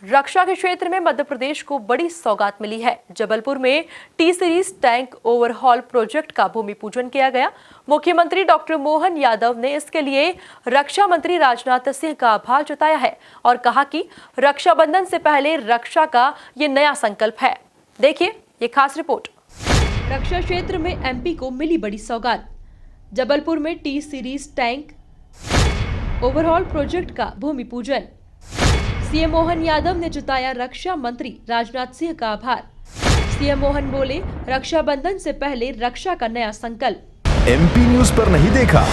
रक्षा के क्षेत्र में मध्य प्रदेश को बड़ी सौगात मिली है। जबलपुर में T series tank overhaul project का भूमि पूजन किया गया। मुख्यमंत्री डॉक्टर मोहन यादव ने इसके लिए रक्षा मंत्री राजनाथ सिंह का आभार जताया है और कहा कि रक्षाबंधन से पहले रक्षा का ये नया संकल्प है। देखिए ये खास रिपोर्ट। रक्षा क्षेत्र में एमपी को मिली बड़ी सौगात। जबलपुर में T series tank overhaul project का भूमि पूजन। सीएम मोहन यादव ने जताया रक्षा मंत्री राजनाथ सिंह का आभार। सीएम मोहन बोले, रक्षाबंधन से पहले रक्षा का नया संकल्प। एमपी न्यूज पर नहीं देखा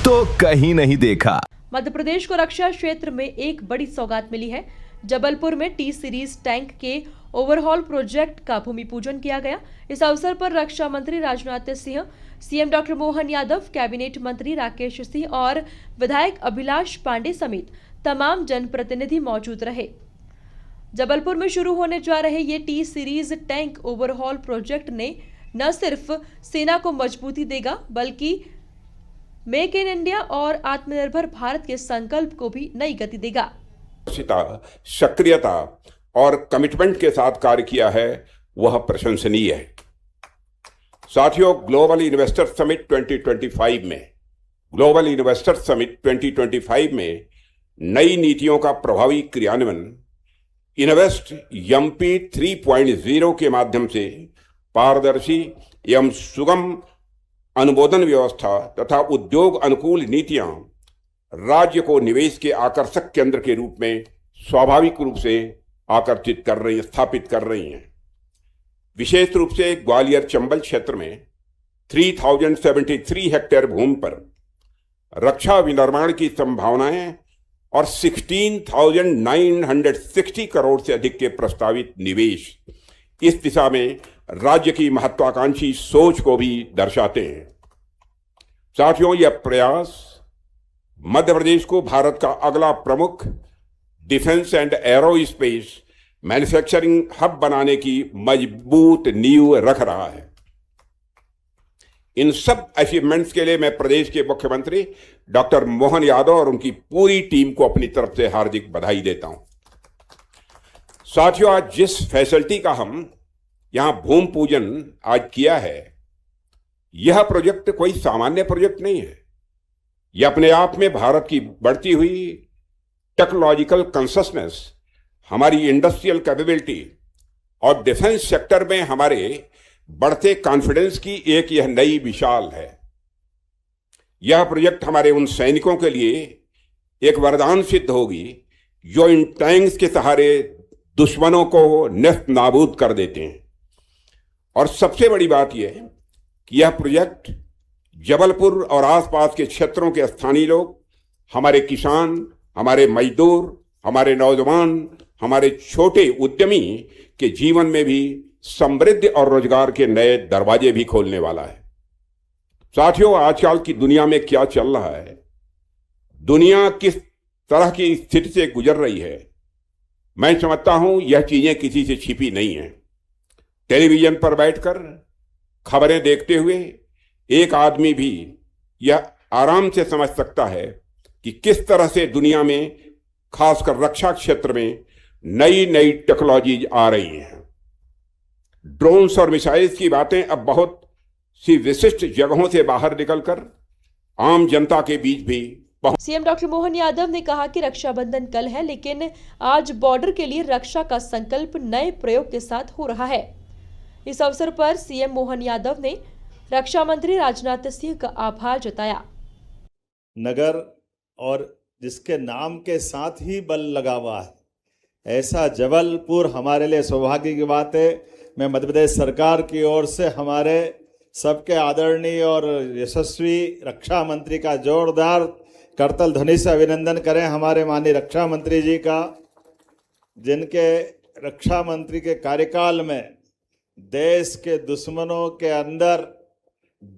तो कहीं नहीं देखा। मध्य प्रदेश को रक्षा क्षेत्र में एक बड़ी सौगात मिली है। जबलपुर में टी सीरीज टैंक के ओवरहॉल प्रोजेक्ट का भूमि पूजन किया गया। इस अवसर पर रक्षा मंत्री Rajnath Singh, CM doctor Mohan Yadav, cabinet मंत्री राकेश सिंह और विधायक अभिलाष पांडे समेत तमाम जनप्रतिनिधि मौजूद रहे। जबलपुर में शुरू होने जा रहे ये T series tank overhaul project ने न सिर्फ सेना को मजबूती देगा बल्कि मेक इन इंडिया और आत्मनिर्भर भारत के संकल्प को भी नई गति देगा। सक्रियता और कमिटमेंट के साथ कार्य किया है, वह प्रशंसनीय है। साथियों, ग्लोबल इन्वेस्टर समिट 2025 में नई नीतियों का प्रभावी क्रियान्वयन इन्वेस्ट एमपी 3.0 के माध्यम से पारदर्शी एवं सुगम अनुमोदन व्यवस्था तथा उद्योग अनुकूल नीतियां राज्य को निवेश के आकर्षक केंद्र के रूप में स्वाभाविक रूप से स्थापित कर रही हैं। विशेष रूप से ग्वालियर चंबल क्षेत्र में 3073 हेक्टेयर भूमि पर रक्षा विनिर्माण की संभावनाएं और 16,960 करोड़ से अधिक के प्रस्तावित निवेश इस दिशा में राज्य की महत्वाकांक्षी सोच को भी दर्शाते हैं। साथियों, यह प्रयास मध्य प्रदेश को भारत का अगला प्रमुख defence and aerospace manufacturing hub बनाने की मजबूत नींव रख रहा है। इन सब अचीवमेंट्स के लिए मैं प्रदेश के मुख्यमंत्री डॉक्टर मोहन यादव और उनकी पूरी टीम को अपनी तरफ से हार्दिक बधाई देता हूं। साथियों, आज जिस फैसिलिटी का हम यहां भूमि पूजन आज किया है, यह प्रोजेक्ट कोई सामान्य प्रोजेक्ट नहीं है। यह अपने आप में भारत की बढ़ती हुई टेक्नोलॉजिकल कंसिस्टेंस, हमारी इंडस्ट्रियल कैपेबिलिटी और डिफेंस सेक्टर में हमारे बढ़ते कॉन्फिडेंस की यह नई मिसाल है। यह प्रोजेक्ट हमारे उन सैनिकों के लिए एक वरदान सिद्ध होगी जो इन टैंक्स के सहारे दुश्मनों को नेस्त नाबूद कर देते हैं। और सबसे बड़ी बात यह है कि यह प्रोजेक्ट जबलपुर और आसपास के क्षेत्रों के स्थानीय लोग, हमारे किसान, हमारे मजदूर, हमारे नौजवान, हमारे छोटे उद्यमी के जीवन में भी समृद्धि और रोजगार के नए दरवाजे भी खोलने वाला है। साथियों, आजकल की दुनिया में क्या चल रहा है, दुनिया किस तरह की स्थिति से गुजर रही है, मैं समझता हूं यह चीजें किसी से छिपी नहीं हैं। टेलीविजन पर बैठकर खबरें देखते हुए एक आदमी भी यह आराम से समझ सकता है कि किस तरह से दुनिया में, खासकर रक्षा क्षेत्र में नई नई टेक्नोलॉजी आ रही हैं। ड्रोन्स और मिसाइल्स की बातें अब बहुत सी विशिष्ट जगहों से बाहर निकलकर आम जनता के बीच भी सीएम डॉक्टर मोहन यादव ने कहा कि रक्षाबंधन कल है, लेकिन आज बॉर्डर के लिए रक्षा का संकल्प नए प्रयोग के साथ हो रहा है। इस अवसर पर सीएम मोहन यादव ने रक्षा मंत्री राजनाथ सिंह का आभार जताया। नगर और जिसके नाम के साथ ही बल लगा हुआ है, ऐसा जबलपुर हमारे लिए सौभाग्य की बात है। मैं मध्य प्रदेश सरकार की ओर से हमारे सबके आदरणीय और यशस्वी रक्षा मंत्री का जोरदार करतल ध्वनि से अभिनंदन करें हमारे माननीय रक्षा मंत्री जी का, जिनके रक्षा मंत्री के कार्यकाल में देश के दुश्मनों के अंदर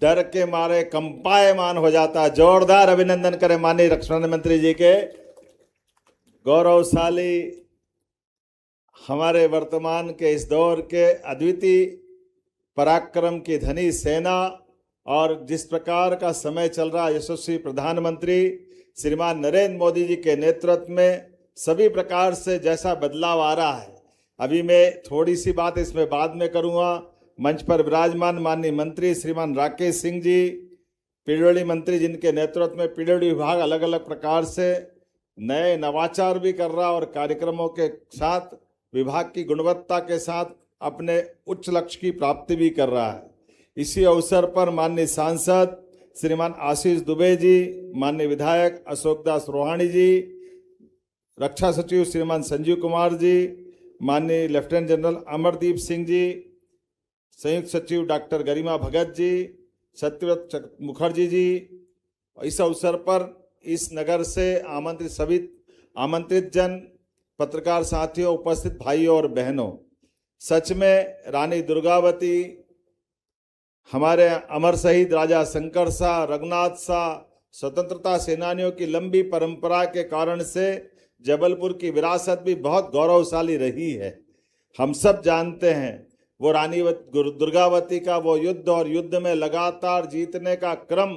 डर के मारे कंपायमान हो जाता। जोरदार अभिनंदन करें माननीय रक्षा मंत्री जी के। गौरवशाली हमारे वर्तमान के इस दौर के अद्वितीय पराक्रम की धनी सेना और जिस प्रकार का समय चल रहा, यशस्वी प्रधानमंत्री श्रीमान नरेंद्र मोदी जी के नेतृत्व में सभी प्रकार से जैसा बदलाव आ रहा है, अभी मैं थोड़ी सी बात इसमें बाद में करूंगा। मंच पर विराजमान माननीय मंत्री श्रीमान राकेश सिंह जी, पीडब्ल्यूडी मंत्री, जिनके नेतृत्व में पीडब्ल्यूडी विभाग अलग अलग प्रकार से नए नवाचार भी कर रहा है और कार्यक्रमों के साथ विभाग की गुणवत्ता के साथ अपने उच्च लक्ष्य की प्राप्ति भी कर रहा है। इसी अवसर पर माननीय सांसद श्रीमान आशीष दुबे जी, माननीय विधायक अशोक दास रोहाणी जी, रक्षा सचिव श्रीमान संजीव कुमार जी, माननीय लेफ्टिनेंट जनरल अमरदीप सिंह जी, संयुक्त सचिव डॉक्टर गरिमा भगत जी, सत्यव्रत मुखर्जी जी, इस अवसर पर इस नगर से आमंत्रित जन, पत्रकार साथियों, उपस्थित भाइयों और बहनों, सच में रानी दुर्गावती, हमारे अमर शहीद राजा शंकर शाह, रघुनाथ शाह, स्वतंत्रता सेनानियों की लंबी परंपरा के कारण से जबलपुर की विरासत भी बहुत गौरवशाली रही है। हम सब जानते हैं वो रानी दुर्गावती का वो युद्ध और युद्ध में लगातार जीतने का क्रम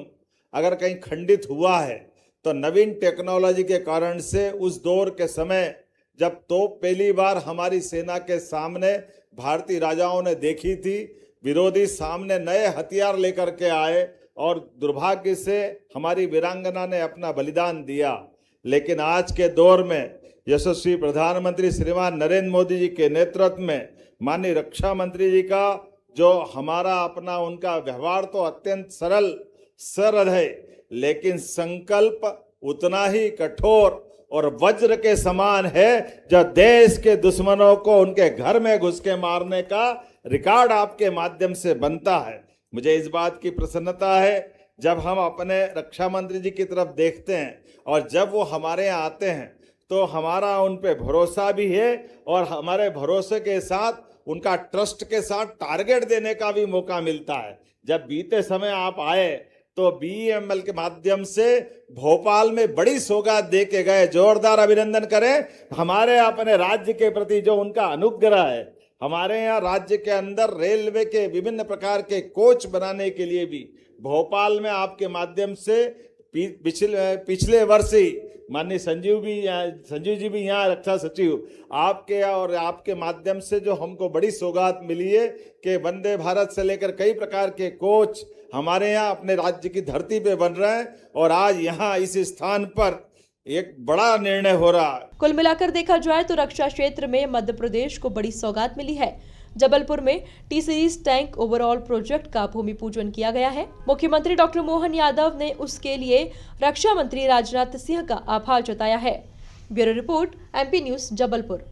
अगर कहीं खंडित हुआ है तो नवीन टेक्नोलॉजी के कारण से उस दौर के समय जब तोप पहली बार हमारी सेना के सामने भारतीय राजाओं ने देखी थी, विरोधी सामने नए हथियार लेकर के आए और दुर्भाग्य से हमारी वीरांगना ने अपना बलिदान दिया। लेकिन आज के दौर में यशस्वी प्रधानमंत्री श्रीमान नरेंद्र मोदी जी के नेतृत्व में माननीय रक्षा मंत्री जी का जो हमारा अपना उनका व्यवहार तो अत्यंत सरल है, लेकिन संकल्प उतना ही कठोर और वज्र के समान है जो देश के दुश्मनों को उनके घर में घुस के मारने का रिकॉर्ड आपके माध्यम से बनता है। मुझे इस बात की प्रसन्नता है जब हम अपने रक्षा मंत्री जी की तरफ देखते हैं और जब वो हमारे यहाँ आते हैं तो हमारा उन पे भरोसा भी है और हमारे भरोसे के साथ उनका ट्रस्ट के साथ टारगेट देने का भी मौका मिलता है। जब बीते समय आप आए तो BEML के माध्यम से भोपाल में बड़ी सौगात दे के गए। जोरदार अभिनंदन करें हमारे अपने राज्य के प्रति जो उनका अनुग्रह है। हमारे यहाँ राज्य के अंदर रेलवे के विभिन्न प्रकार के कोच बनाने के लिए भी भोपाल में आपके माध्यम से पिछले वर्ष ही माननीय संजीव जी भी यहाँ रक्षा सचिव आपके माध्यम से जो हमको बड़ी सौगात मिली है कि वंदे भारत से लेकर कई प्रकार के कोच हमारे यहाँ अपने राज्य की धरती पे बन रहे हैं और आज यहाँ इस स्थान पर एक बड़ा निर्णय हो रहा है। कुल मिलाकर देखा जाए तो रक्षा क्षेत्र में मध्य प्रदेश को बड़ी सौगात मिली है। जबलपुर में T series tank overall project का भूमि पूजन किया गया है। मुख्यमंत्री डॉक्टर मोहन यादव ने उसके लिए रक्षा मंत्री राजनाथ सिंह का आभार जताया है। Bureau report MP news Jabalpur.